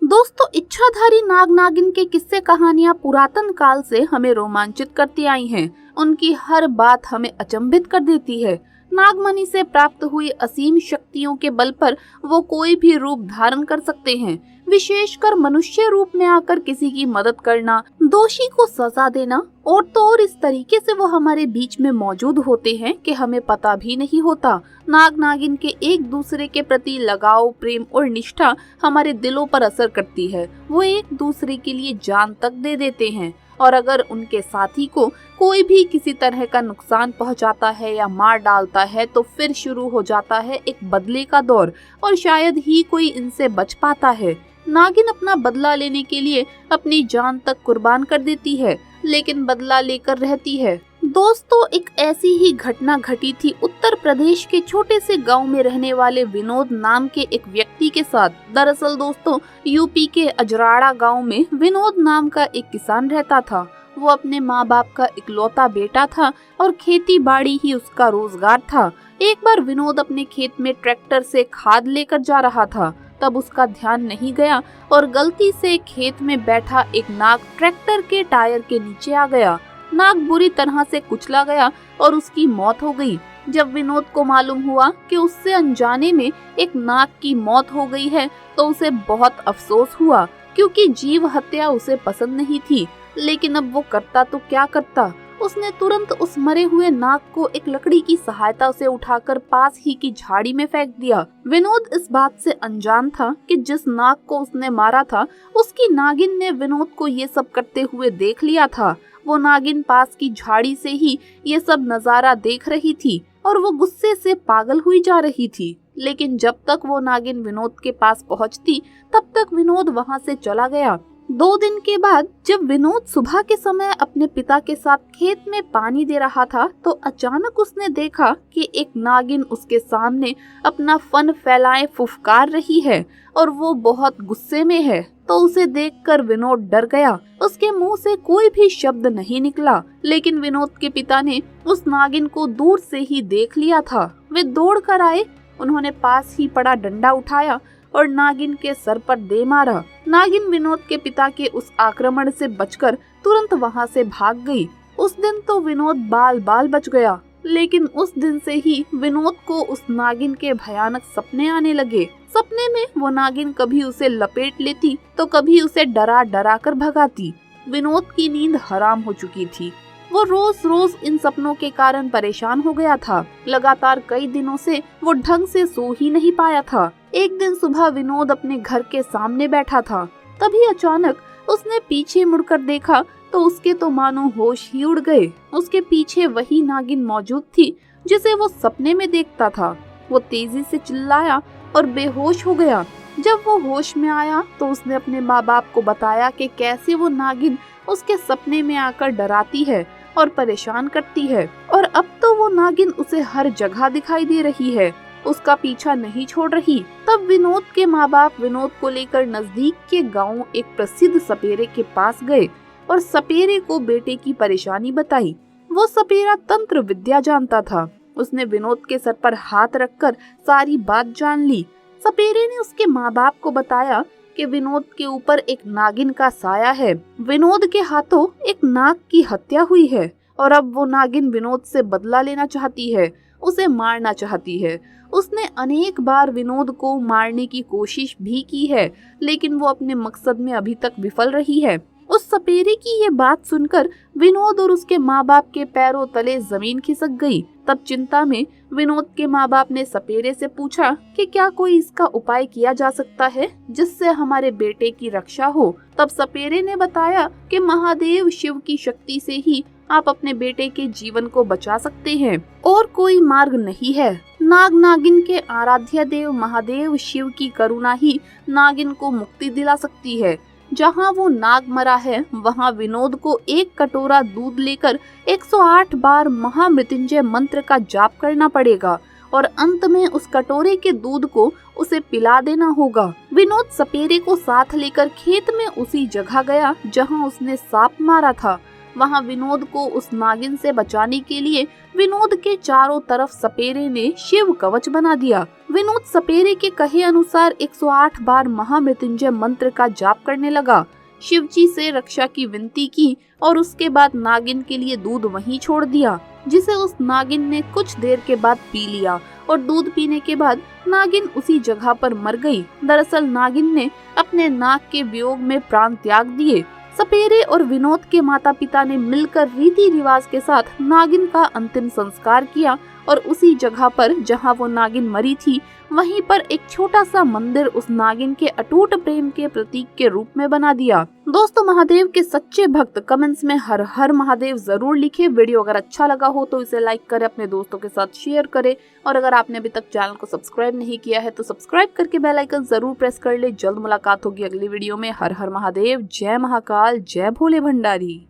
दोस्तों, इच्छाधारी नाग नागिन के किस्से कहानियां पुरातन काल से हमें रोमांचित करती आई हैं। उनकी हर बात हमें अचंभित कर देती है। नागमणि से प्राप्त हुई असीम शक्तियों के बल पर वो कोई भी रूप धारण कर सकते हैं, विशेषकर मनुष्य रूप में आकर किसी की मदद करना, दोषी को सजा देना, और तो और इस तरीके से वो हमारे बीच में मौजूद होते हैं कि हमें पता भी नहीं होता। नाग नागिन के एक दूसरे के प्रति लगाव, प्रेम और निष्ठा हमारे दिलों पर असर करती है। वो एक दूसरे के लिए जान तक दे देते हैं, और अगर उनके साथी को कोई भी किसी तरह का नुकसान पहुंचाता है या मार डालता है तो फिर शुरू हो जाता है एक बदले का दौर, और शायद ही कोई इनसे बच पाता है। नागिन अपना बदला लेने के लिए अपनी जान तक कुर्बान कर देती है, लेकिन बदला लेकर रहती है। दोस्तों, एक ऐसी ही घटना घटी थी उत्तर प्रदेश के छोटे से गांव में रहने वाले विनोद नाम के एक व्यक्ति के साथ। दरअसल दोस्तों, यूपी के अजराड़ा गांव में विनोद नाम का एक किसान रहता था। वो अपने माँ बाप का इकलौता बेटा था और खेती बाड़ी ही उसका रोजगार था। एक बार विनोद अपने खेत में ट्रैक्टर से खाद लेकर जा रहा था, तब उसका ध्यान नहीं गया और गलती से खेत में बैठा एक नाग ट्रैक्टर के टायर के नीचे आ गया। नाग बुरी तरह से कुचला गया और उसकी मौत हो गई। जब विनोद को मालूम हुआ कि उससे अनजाने में एक नाग की मौत हो गई है तो उसे बहुत अफसोस हुआ, क्योंकि जीव हत्या उसे पसंद नहीं थी। लेकिन अब वो करता तो क्या करता। उसने तुरंत उस मरे हुए नाग को एक लकड़ी की सहायता से उठाकर पास ही की झाड़ी में फेंक दिया। विनोद इस बात से अनजान था कि जिस नाग को उसने मारा था उसकी नागिन ने विनोद को ये सब करते हुए देख लिया था। वो नागिन पास की झाड़ी से ही ये सब नजारा देख रही थी और वो गुस्से से पागल हुई जा रही थी। लेकिन जब तक वो नागिन विनोद के पास पहुंचती तब तक विनोद वहां से चला गया। 2 दिन के बाद जब विनोद सुबह के समय अपने पिता के साथ खेत में पानी दे रहा था तो अचानक उसने देखा कि एक नागिन उसके सामने अपना फन फैलाए फुफकार रही है और वो बहुत गुस्से में है। तो उसे देखकर विनोद डर गया। उसके मुंह से कोई भी शब्द नहीं निकला, लेकिन विनोद के पिता ने उस नागिन को दूर से ही देख लिया था। वे दौड़ कर आए, उन्होंने पास ही पड़ा डंडा उठाया और नागिन के सर पर दे मारा। नागिन विनोद के पिता के उस आक्रमण से बचकर तुरंत वहां से भाग गई। उस दिन तो विनोद बाल बाल बच गया, लेकिन उस दिन से ही विनोद को उस नागिन के भयानक सपने आने लगे। सपने में वो नागिन कभी उसे लपेट लेती तो कभी उसे डरा डरा कर भगाती। विनोद की नींद हराम हो चुकी थी। वो रोज रोज इन सपनों के कारण परेशान हो गया था। लगातार कई दिनों से वो ढंग से सो ही नहीं पाया था। एक दिन सुबह विनोद अपने घर के सामने बैठा था, तभी अचानक उसने पीछे मुड़कर देखा तो उसके तो मानो होश ही उड़ गए। उसके पीछे वही नागिन मौजूद थी जिसे वो सपने में देखता था। वो तेजी से चिल्लाया और बेहोश हो गया। जब वो होश में आया तो उसने अपने माँ बाप को बताया कि कैसे वो नागिन उसके सपने में आकर डराती है और परेशान करती है, और अब तो वो नागिन उसे हर जगह दिखाई दे रही है, उसका पीछा नहीं छोड़ रही। तब विनोद के माँ बाप विनोद को लेकर नजदीक के गांव एक प्रसिद्ध सपेरे के पास गए और सपेरे को बेटे की परेशानी बताई। वो सपेरा तंत्र विद्या जानता था। उसने विनोद के सर पर हाथ रखकर सारी बात जान ली। सपेरे ने उसके माँ बाप को बताया कि विनोद के ऊपर एक नागिन का साया है। विनोद के हाथों एक नाग की हत्या हुई है और अब वो नागिन विनोद से बदला लेना चाहती है, उसे मारना चाहती है। उसने अनेक बार विनोद को मारने की कोशिश भी की है, लेकिन वो अपने मकसद में अभी तक विफल रही है। उस सपेरे की ये बात सुनकर विनोद और उसके माँ बाप के पैरों तले जमीन खिसक गई। तब चिंता में विनोद के माँ बाप ने सपेरे से पूछा कि क्या कोई इसका उपाय किया जा सकता है जिससे हमारे बेटे की रक्षा हो। तब सपेरे ने बताया कि महादेव शिव की शक्ति से ही आप अपने बेटे के जीवन को बचा सकते हैं, और कोई मार्ग नहीं है। नाग नागिन के आराध्य देव महादेव शिव की करुणा ही नागिन को मुक्ति दिला सकती है। जहाँ वो नाग मरा है वहाँ विनोद को 1 कटोरा दूध लेकर 108 बार महामृत्युंजय मंत्र का जाप करना पड़ेगा और अंत में उस कटोरे के दूध को उसे पिला देना होगा। विनोद सपेरे को साथ लेकर खेत में उसी जगह गया जहाँ उसने सांप मारा था। वहाँ विनोद को उस नागिन से बचाने के लिए विनोद के चारों तरफ सपेरे ने शिव कवच बना दिया। विनोद सपेरे के कहे अनुसार 108 बार महामृत्युंजय मंत्र का जाप करने लगा, शिवजी से रक्षा की विनती की और उसके बाद नागिन के लिए दूध वहीं छोड़ दिया, जिसे उस नागिन ने कुछ देर के बाद पी लिया और दूध पीने के बाद नागिन उसी जगह पर मर गई। दरअसल नागिन ने अपने नाग के वियोग में प्राण त्याग दिए। सपेरे और विनोद के माता पिता ने मिलकर रीति रिवाज के साथ नागिन का अंतिम संस्कार किया और उसी जगह पर जहां वो नागिन मरी थी वहीं पर एक छोटा सा मंदिर उस नागिन के अटूट प्रेम के प्रतीक के रूप में बना दिया। दोस्तों, महादेव के सच्चे भक्त कमेंट्स में हर हर महादेव जरूर लिखे। वीडियो अगर अच्छा लगा हो तो इसे लाइक करें, अपने दोस्तों के साथ शेयर करें और अगर आपने अभी तक चैनल को सब्सक्राइब नहीं किया है तो सब्सक्राइब करके बेल आइकन जरूर प्रेस कर ले। जल्द मुलाकात होगी अगली वीडियो में। हर हर महादेव, जय महाकाल, जय भोले भंडारी।